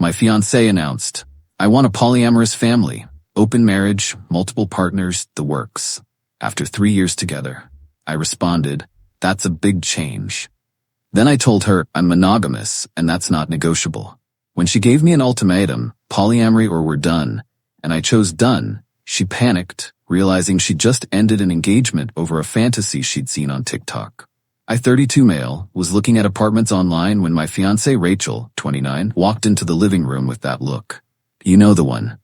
My fiancé announced, "I want a polyamorous family, open marriage, multiple partners, the works." After 3 years together, I responded, "That's a big change." Then I told her I'm monogamous and that's not negotiable. When she gave me an ultimatum, polyamory or we're done, and I chose done, she panicked, realizing she just ended an engagement over a fantasy she'd seen on TikTok. I, 32 male, was looking at apartments online when my fiancée Rachel, 29, walked into the living room with that look. You know the one.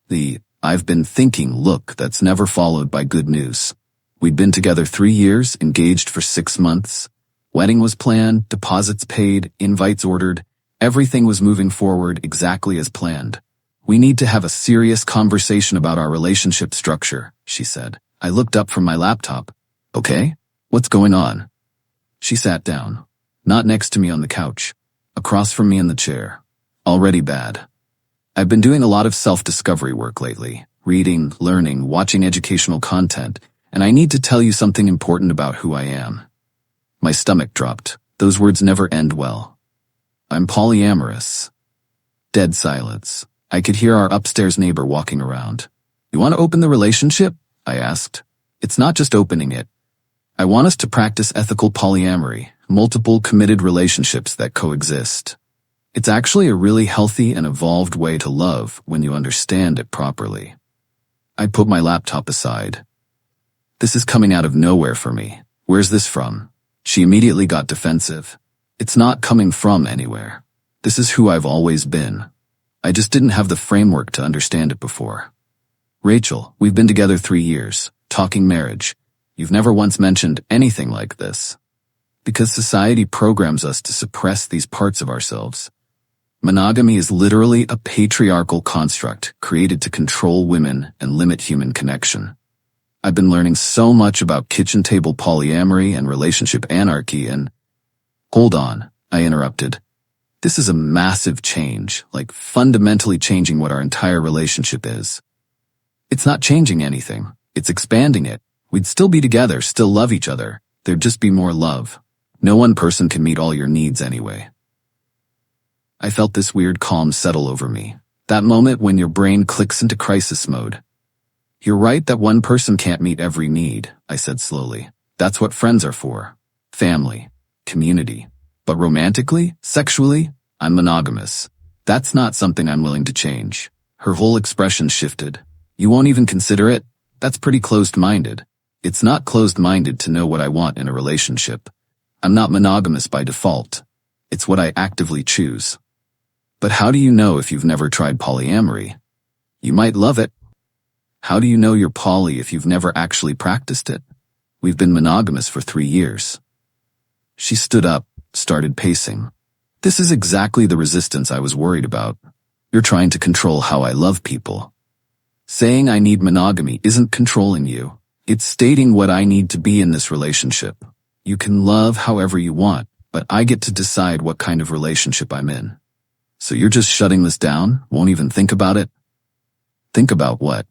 The "I've been thinking" look that's never followed by good news. We'd been together 3 years, engaged for 6 months. Wedding was planned, deposits paid, invites ordered. Everything was moving forward exactly as planned. "We need to have a serious conversation about our relationship structure," she said. I looked up from my laptop. "Okay, what's going on?" She sat down, not next to me on the couch, across from me in the chair. Already bad. I've been doing a lot of self-discovery work lately, reading, learning, watching educational content, and I need to tell you something important about who I am. My stomach dropped. Those words never end well. I'm polyamorous. Dead silence. I could hear our upstairs neighbor walking around. "You want to open the relationship?" I asked. "It's not just opening it. I want us to practice ethical polyamory, multiple committed relationships that coexist. It's actually a really healthy and evolved way to love when you understand it properly." I put my laptop aside. This is coming out of nowhere for me. Where's this from? She immediately got defensive. It's not coming from anywhere. This is who I've always been. I just didn't have the framework to understand it before. "Rachel, we've been together 3 years, talking marriage. You've never once mentioned anything like this." Because society programs us to suppress these parts of ourselves. Monogamy is literally a patriarchal construct created to control women and limit human connection. I've been learning so much about kitchen table polyamory and relationship anarchy and— Hold on, I interrupted. This is a massive change, like fundamentally changing what our entire relationship is. It's not changing anything, it's expanding it. We'd still be together, still love each other. There'd just be more love. No one person can meet all your needs anyway. I felt this weird calm settle over me. That moment when your brain clicks into crisis mode. "You're right that one person can't meet every need," I said slowly. "That's what friends are for. Family. Community. But romantically, sexually, I'm monogamous. That's not something I'm willing to change." Her whole expression shifted. "You won't even consider it? That's pretty closed-minded." It's not closed-minded to know what I want in a relationship. I'm not monogamous by default. It's what I actively choose. But how do you know if you've never tried polyamory? You might love it. How do you know you're poly if you've never actually practiced it? We've been monogamous for 3 years. She stood up, started pacing. "This is exactly the resistance I was worried about. You're trying to control how I love people. Saying I need monogamy isn't controlling you. It's stating what I need to be in this relationship. You can love however you want, but I get to decide what kind of relationship I'm in. So you're just shutting this down? Won't even think about it?" Think about what?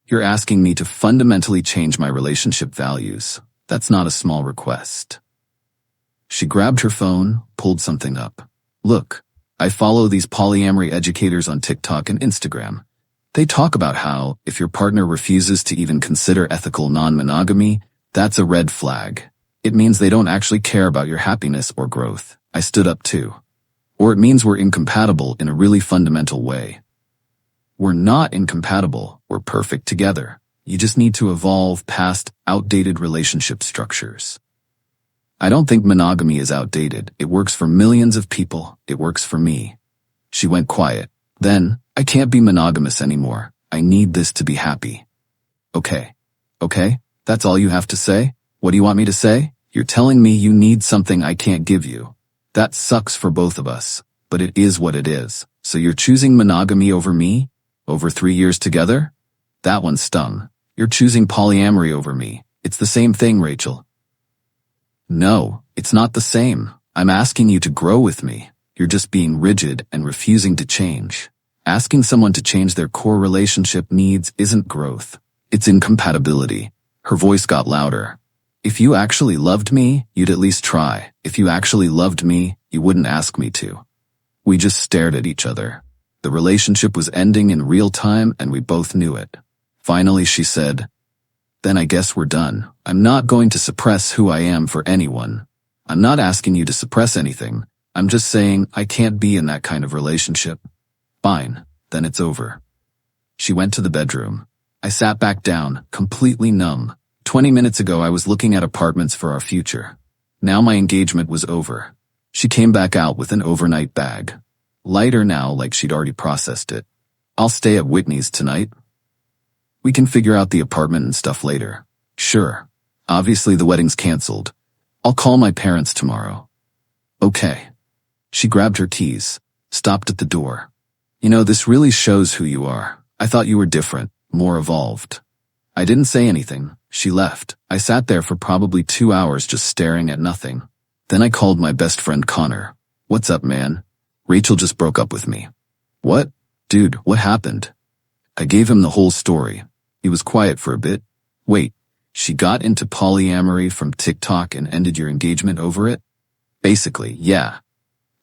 You're asking me to fundamentally change my relationship values. That's not a small request. She grabbed her phone, pulled something up. "Look, I follow these polyamory educators on TikTok and Instagram. They talk about how, if your partner refuses to even consider ethical non-monogamy, that's a red flag. It means they don't actually care about your happiness or growth." I stood up too. "Or it means we're incompatible in a really fundamental way." We're not incompatible, we're perfect together. You just need to evolve past outdated relationship structures. I don't think monogamy is outdated. It works for millions of people. It works for me. She went quiet. Then, "I can't be monogamous anymore. I need this to be happy." Okay, that's all you have to say? What do you want me to say? You're telling me you need something I can't give you. That sucks for both of us, but it is what it is. So you're choosing monogamy over me? Over 3 years together? That one stung. You're choosing polyamory over me. It's the same thing, Rachel. No, it's not the same. I'm asking you to grow with me. You're just being rigid and refusing to change. Asking someone to change their core relationship needs isn't growth. It's incompatibility. Her voice got louder. If you actually loved me, you'd at least try. If you actually loved me, you wouldn't ask me to. We just stared at each other. The relationship was ending in real time and we both knew it. Finally, she said, "Then I guess we're done. I'm not going to suppress who I am for anyone. I'm not asking you to suppress anything. I'm just saying I can't be in that kind of relationship." "Fine, then it's over." She went to the bedroom. I sat back down, completely numb. 20 minutes ago I was looking at apartments for our future. Now my engagement was over. She came back out with an overnight bag. Lighter now, like she'd already processed it. "I'll stay at Whitney's tonight. We can figure out the apartment and stuff later." "Sure. Obviously the wedding's canceled. I'll call my parents tomorrow." "Okay." She grabbed her keys, stopped at the door. "You know, this really shows who you are. I thought you were different, more evolved." I didn't say anything. She left. I sat there for probably 2 hours just staring at nothing. Then I called my best friend Connor. "What's up, man? Rachel just broke up with me." "What? Dude, what happened?" I gave him the whole story. He was quiet for a bit. "Wait, she got into polyamory from TikTok and ended your engagement over it?" "Basically, yeah."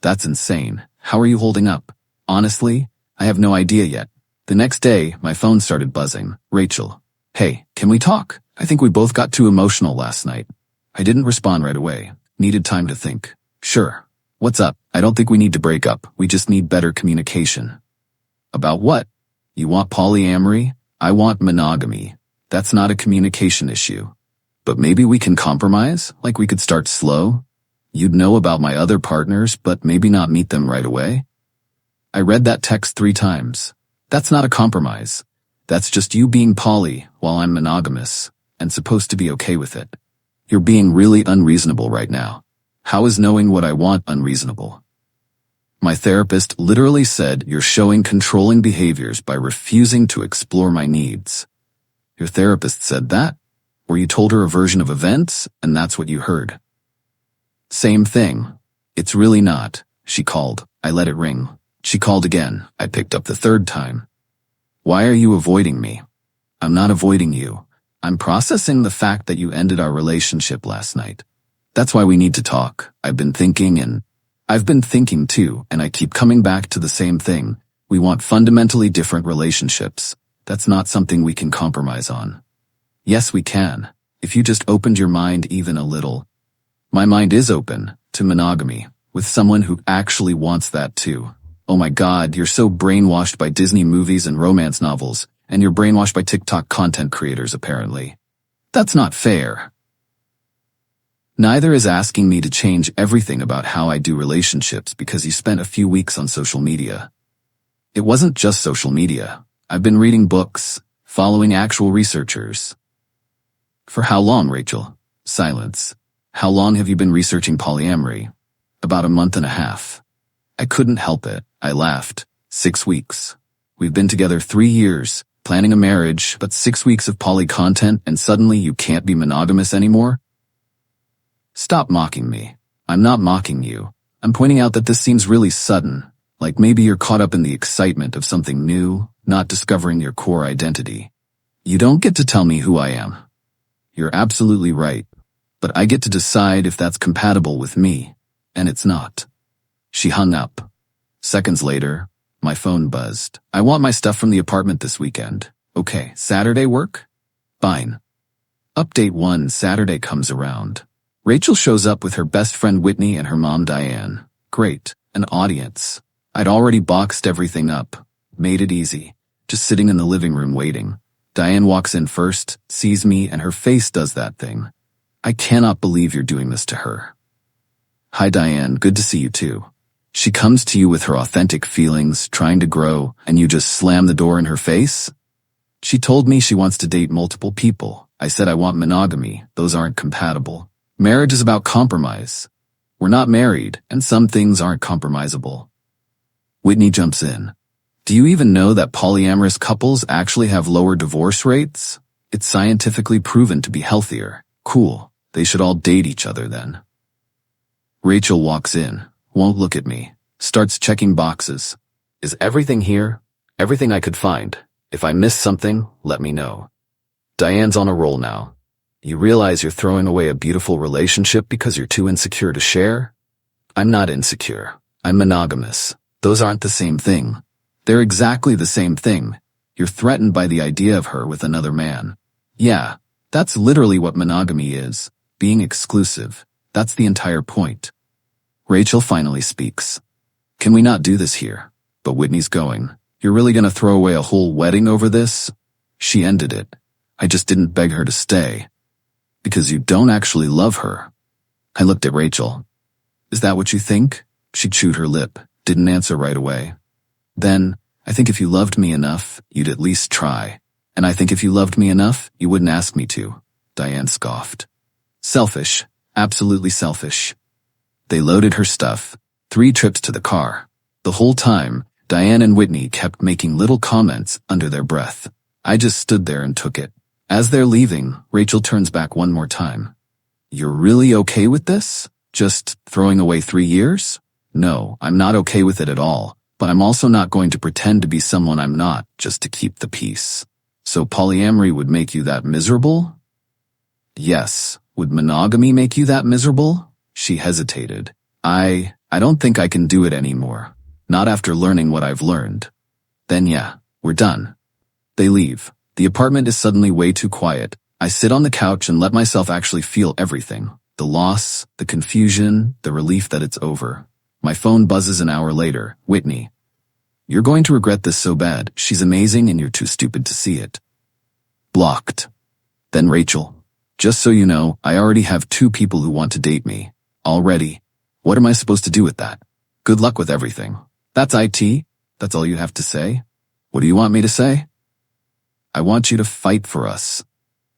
"That's insane. How are you holding up?" "Honestly, I have no idea yet." The next day, my phone started buzzing. "Rachel. Hey, can we talk? I think we both got too emotional last night." I didn't respond right away. Needed time to think. "Sure. What's up? I don't think we need to break up. We just need better communication." "About what?" "You want polyamory? I want monogamy. That's not a communication issue. But maybe we can compromise? Like we could start slow? You'd know about my other partners, but maybe not meet them right away?" I read that text 3 times. That's not a compromise. That's just you being poly while I'm monogamous and supposed to be okay with it. You're being really unreasonable right now. How is knowing what I want unreasonable? My therapist literally said you're showing controlling behaviors by refusing to explore my needs. Your therapist said that? Or you told her a version of events and that's what you heard? Same thing. It's really not. She called. I let it ring. She called again. I picked up the 3rd time. "Why are you avoiding me?" "I'm not avoiding you. I'm processing the fact that you ended our relationship last night. That's why we need to talk. I've been thinking too, and I keep coming back to the same thing. We want fundamentally different relationships. That's not something we can compromise on." "Yes, we can. If you just opened your mind even a little." My mind is open to monogamy with someone who actually wants that too. Oh my God, you're so brainwashed by Disney movies and romance novels, and you're brainwashed by TikTok content creators apparently. That's not fair. Neither is asking me to change everything about how I do relationships because you spent a few weeks on social media. It wasn't just social media. I've been reading books, following actual researchers. For how long, Rachel? Silence. How long have you been researching polyamory? About a month and a half. I couldn't help it. I laughed. 6 weeks. We've been together 3 years, planning a marriage, but 6 weeks of poly content and suddenly you can't be monogamous anymore? Stop mocking me. I'm not mocking you. I'm pointing out that this seems really sudden, like maybe you're caught up in the excitement of something new, not discovering your core identity. You don't get to tell me who I am. You're absolutely right, but I get to decide if that's compatible with me, and it's not. She hung up. Seconds later, my phone buzzed. I want my stuff from the apartment this weekend. Okay, Saturday work? Fine. Update 1: Saturday comes around. Rachel shows up with her best friend Whitney and her mom Diane. Great, an audience. I'd already boxed everything up, made it easy, just sitting in the living room waiting. Diane walks in first, sees me, and her face does that thing. I cannot believe you're doing this to her. Hi Diane, good to see you too. She comes to you with her authentic feelings, trying to grow, and you just slam the door in her face? She told me she wants to date multiple people. I said I want monogamy. Those aren't compatible. Marriage is about compromise. We're not married, and some things aren't compromisable. Whitney jumps in. Do you even know that polyamorous couples actually have lower divorce rates? It's scientifically proven to be healthier. Cool. They should all date each other then. Rachel walks in, won't look at me, starts checking boxes. Is everything here? Everything I could find. If I miss something, let me know. Diane's on a roll now. You realize you're throwing away a beautiful relationship because you're too insecure to share? I'm not insecure. I'm monogamous. Those aren't the same thing. They're exactly the same thing. You're threatened by the idea of her with another man. Yeah, that's literally what monogamy is. Being exclusive. That's the entire point. Rachel finally speaks. Can we not do this here? But Whitney's going. You're really gonna throw away a whole wedding over this? She ended it. I just didn't beg her to stay. Because you don't actually love her. I looked at Rachel. Is that what you think? She chewed her lip, didn't answer right away. Then, I think if you loved me enough, you'd at least try. And I think if you loved me enough, you wouldn't ask me to. Diane scoffed. Selfish. Absolutely selfish. They loaded her stuff. 3 trips to the car. The whole time, Diane and Whitney kept making little comments under their breath. I just stood there and took it. As they're leaving, Rachel turns back one more time. You're really okay with this? Just throwing away 3 years? No, I'm not okay with it at all, but I'm also not going to pretend to be someone I'm not just to keep the peace. So polyamory would make you that miserable? Yes. Would monogamy make you that miserable? She hesitated. I don't think I can do it anymore. Not after learning what I've learned. Then yeah, we're done. They leave. The apartment is suddenly way too quiet. I sit on the couch and let myself actually feel everything. The loss, the confusion, the relief that it's over. My phone buzzes an hour later. Whitney. You're going to regret this so bad. She's amazing and you're too stupid to see it. Blocked. Then Rachel. Just so you know, I already have 2 people who want to date me. Already. What am I supposed to do with that? Good luck with everything. That's IT? That's all you have to say? What do you want me to say? I want you to fight for us.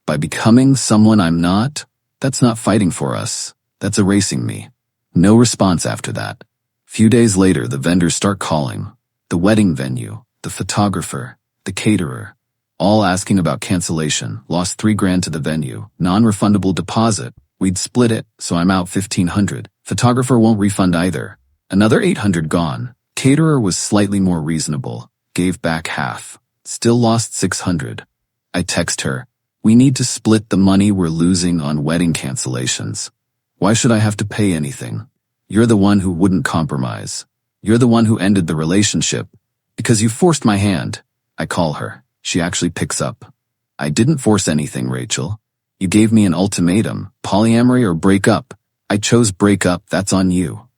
By becoming someone I'm not, that's not fighting for us. That's erasing me. No response after that. Few days later, the vendors start calling. The wedding venue, the photographer, the caterer. All asking about cancellation, lost $3,000 to the venue, non-refundable deposit. We'd split it, so I'm out $1,500. Photographer won't refund either. Another $800 gone. Caterer was slightly more reasonable, gave back half. Still lost $600. I text her, we need to split the money we're losing on wedding cancellations. Why should I have to pay anything? You're the one who wouldn't compromise. You're the one who ended the relationship. Because you forced my hand. I call her. She actually picks up. I didn't force anything, Rachel. You gave me an ultimatum, polyamory or break up. I chose break up, that's on you.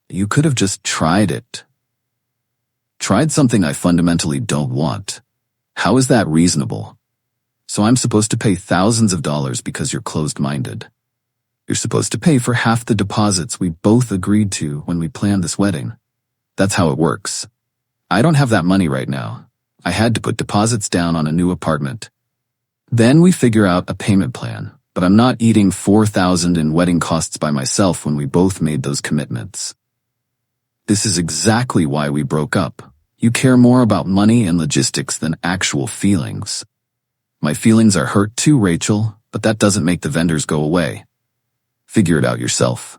You could have just tried it. Tried something I fundamentally don't want. How is that reasonable? So I'm supposed to pay thousands of dollars because you're closed-minded. You're supposed to pay for half the deposits we both agreed to when we planned this wedding. That's how it works. I don't have that money right now. I had to put deposits down on a new apartment. Then we figure out a payment plan, but I'm not eating $4,000 in wedding costs by myself when we both made those commitments. This is exactly why we broke up. You care more about money and logistics than actual feelings. My feelings are hurt too, Rachel, but that doesn't make the vendors go away. Figure it out yourself.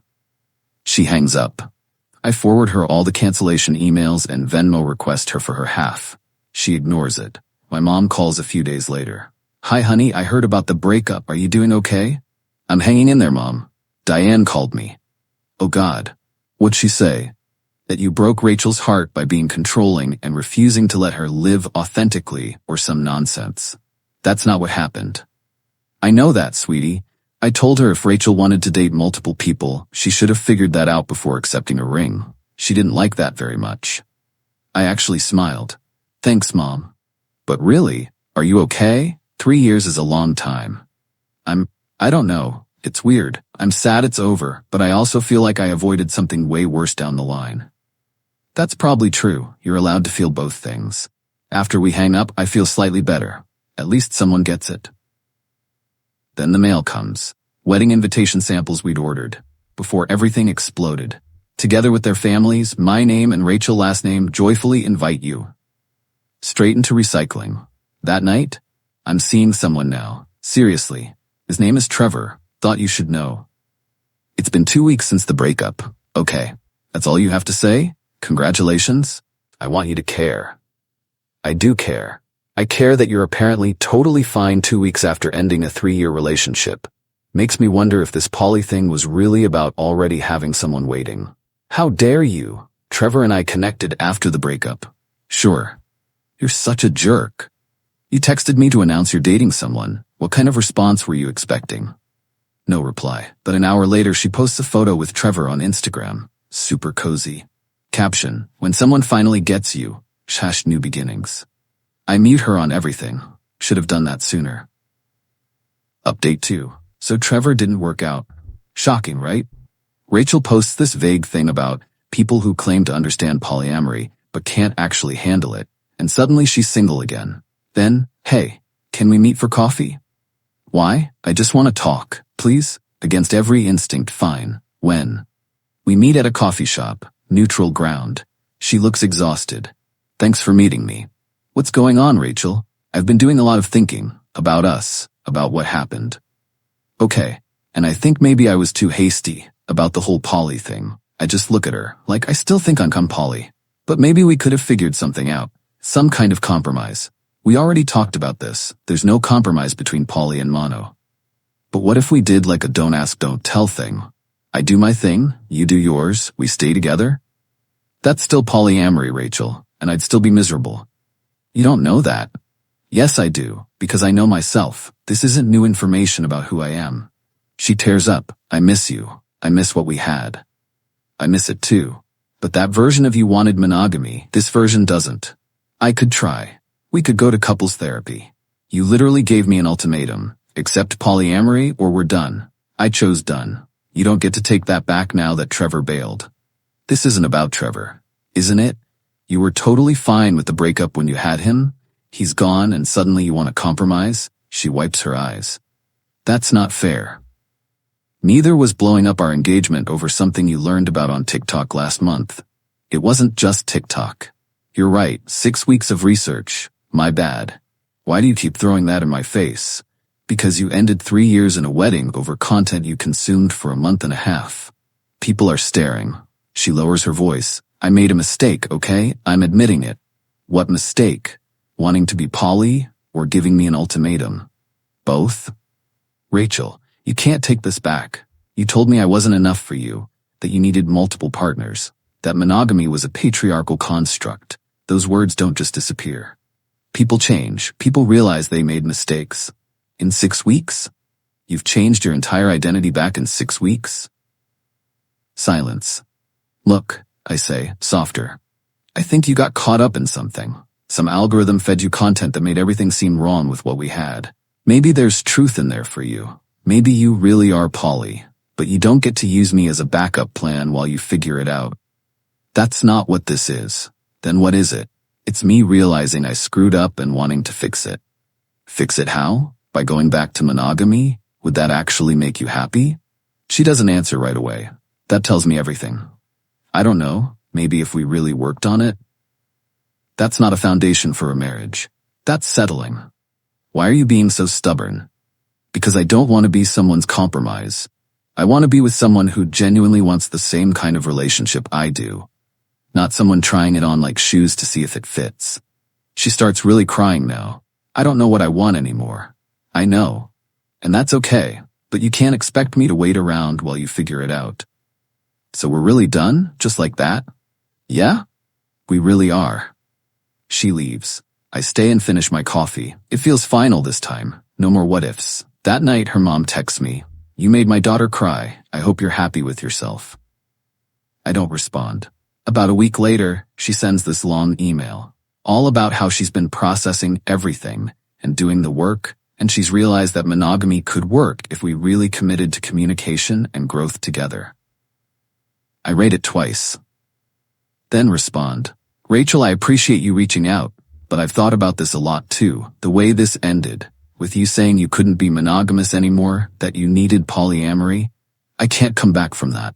She hangs up. I forward her all the cancellation emails and Venmo request her for her half. She ignores it. My mom calls a few days later. Hi honey, I heard about the breakup. Are you doing okay? I'm hanging in there, Mom. Diane called me. Oh God. What'd she say? That you broke Rachel's heart by being controlling and refusing to let her live authentically or some nonsense. That's not what happened. I know that, sweetie. I told her if Rachel wanted to date multiple people, she should have figured that out before accepting a ring. She didn't like that very much. I actually smiled. Thanks, Mom. But really, are you okay? 3 years is a long time. I don't know. It's weird. I'm sad it's over, but I also feel like I avoided something way worse down the line. That's probably true. You're allowed to feel both things. After we hang up, I feel slightly better. At least someone gets it. Then the mail comes. Wedding invitation samples we'd ordered. Before everything exploded. Together with their families, my name and Rachel's last name joyfully invite you. Straight into recycling. That night, I'm seeing someone now. Seriously. His name is Trevor. Thought you should know. It's been 2 weeks since the breakup. Okay. That's all you have to say? Congratulations? I want you to care. I do care. I care that you're apparently totally fine 2 weeks after ending a 3-year relationship. Makes me wonder if this poly thing was really about already having someone waiting. How dare you? Trevor and I connected after the breakup. Sure, You're such a jerk. You texted me to announce you're dating someone. What kind of response were you expecting? No reply, but an hour later she posts a photo with Trevor on Instagram. Super cozy. Caption, when someone finally gets you, # new beginnings. I mute her on everything. Should have done that sooner. Update 2. So Trevor didn't work out. Shocking, right? Rachel posts this vague thing about people who claim to understand polyamory but can't actually handle it, and suddenly she's single again. Then, hey, can we meet for coffee? Why? I just want to talk, please. Against every instinct, fine. When? We meet at a coffee shop, neutral ground. She looks exhausted. Thanks for meeting me. What's going on, Rachel? I've been doing a lot of thinking, about us, about what happened. Okay, and I think maybe I was too hasty about the whole poly thing. I just look at her, like I still think I'm poly. But maybe we could have figured something out, some kind of compromise. We already talked about this, there's no compromise between poly and mono. But what if we did like a don't ask, don't tell thing? I do my thing, you do yours, we stay together? That's still polyamory, Rachel, and I'd still be miserable. You don't know that. Yes, I do, because I know myself. This isn't new information about who I am. She tears up. I miss you. I miss what we had. I miss it too. But that version of you wanted monogamy. This version doesn't. I could try. We could go to couples therapy. You literally gave me an ultimatum. Accept polyamory or we're done. I chose done. You don't get to take that back now that Trevor bailed. This isn't about Trevor, isn't it? You were totally fine with the breakup when you had him. He's gone and suddenly you want to compromise? She wipes her eyes. That's not fair. Neither was blowing up our engagement over something you learned about on TikTok last month. It wasn't just TikTok. You're right, 6 weeks of research. My bad. Why do you keep throwing that in my face? Because you ended 3 years in a wedding over content you consumed for a month and a half. People are staring. She lowers her voice. I made a mistake, okay? I'm admitting it. What mistake? Wanting to be poly or giving me an ultimatum? Both? Rachel, you can't take this back. You told me I wasn't enough for you, that you needed multiple partners, that monogamy was a patriarchal construct. Those words don't just disappear. People change. People realize they made mistakes. In 6 weeks? You've changed your entire identity back in 6 weeks? Silence. Look, I say, softer. I think you got caught up in something. Some algorithm fed you content that made everything seem wrong with what we had. Maybe there's truth in there for you. Maybe you really are poly, but you don't get to use me as a backup plan while you figure it out. That's not what this is. Then what is it? It's me realizing I screwed up and wanting to fix it. Fix it how? By going back to monogamy? Would that actually make you happy? She doesn't answer right away. That tells me everything. I don't know. Maybe if we really worked on it? That's not a foundation for a marriage. That's settling. Why are you being so stubborn? Because I don't want to be someone's compromise. I want to be with someone who genuinely wants the same kind of relationship I do. Not someone trying it on like shoes to see if it fits. She starts really crying now. I don't know what I want anymore. I know. And that's okay, but you can't expect me to wait around while you figure it out. So we're really done? Just like that? Yeah? We really are. She leaves. I stay and finish my coffee. It feels final this time. No more what-ifs. That night, her mom texts me. You made my daughter cry. I hope you're happy with yourself. I don't respond. About a week later, she sends this long email, all about how she's been processing everything and doing the work, and she's realized that monogamy could work if we really committed to communication and growth together. I rate it twice. Then respond. Rachel, I appreciate you reaching out, but I've thought about this a lot too, the way this ended, with you saying you couldn't be monogamous anymore, that you needed polyamory. I can't come back from that.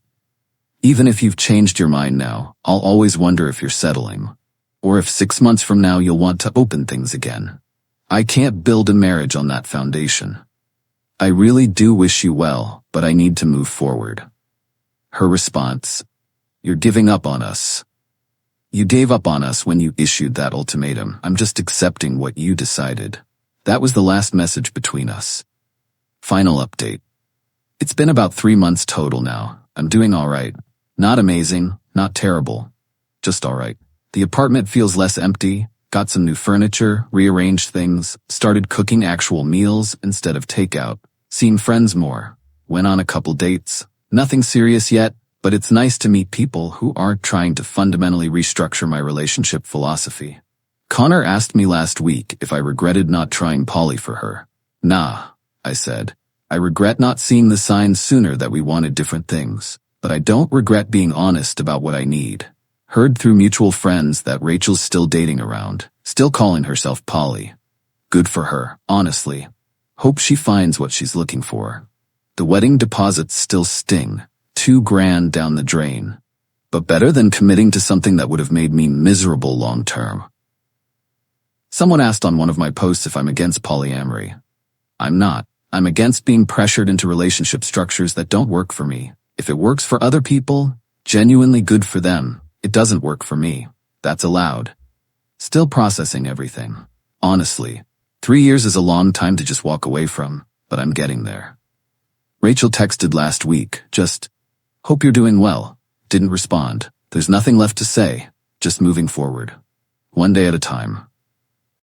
Even if you've changed your mind now, I'll always wonder if you're settling, or if 6 months from now you'll want to open things again. I can't build a marriage on that foundation. I really do wish you well, but I need to move forward. Her response, you're giving up on us. You gave up on us when you issued that ultimatum. I'm just accepting what you decided. That was the last message between us. Final update. It's been about 3 months total now. I'm doing all right. Not amazing, not terrible. Just all right. The apartment feels less empty. Got some new furniture, rearranged things, started cooking actual meals instead of takeout, seen friends more, went on a couple dates. Nothing serious yet, but it's nice to meet people who aren't trying to fundamentally restructure my relationship philosophy. Connor asked me last week if I regretted not trying poly for her. Nah, I said. I regret not seeing the signs sooner that we wanted different things, but I don't regret being honest about what I need. Heard through mutual friends that Rachel's still dating around, still calling herself poly. Good for her, honestly. Hope she finds what she's looking for. The wedding deposits still sting, $2,000 down the drain. But better than committing to something that would have made me miserable long term. Someone asked on one of my posts if I'm against polyamory. I'm not. I'm against being pressured into relationship structures that don't work for me. If it works for other people, genuinely good for them. It doesn't work for me. That's allowed. Still processing everything. Honestly, 3 years is a long time to just walk away from, but I'm getting there. Rachel texted last week, just, hope you're doing well. Didn't respond. There's nothing left to say, just moving forward. One day at a time.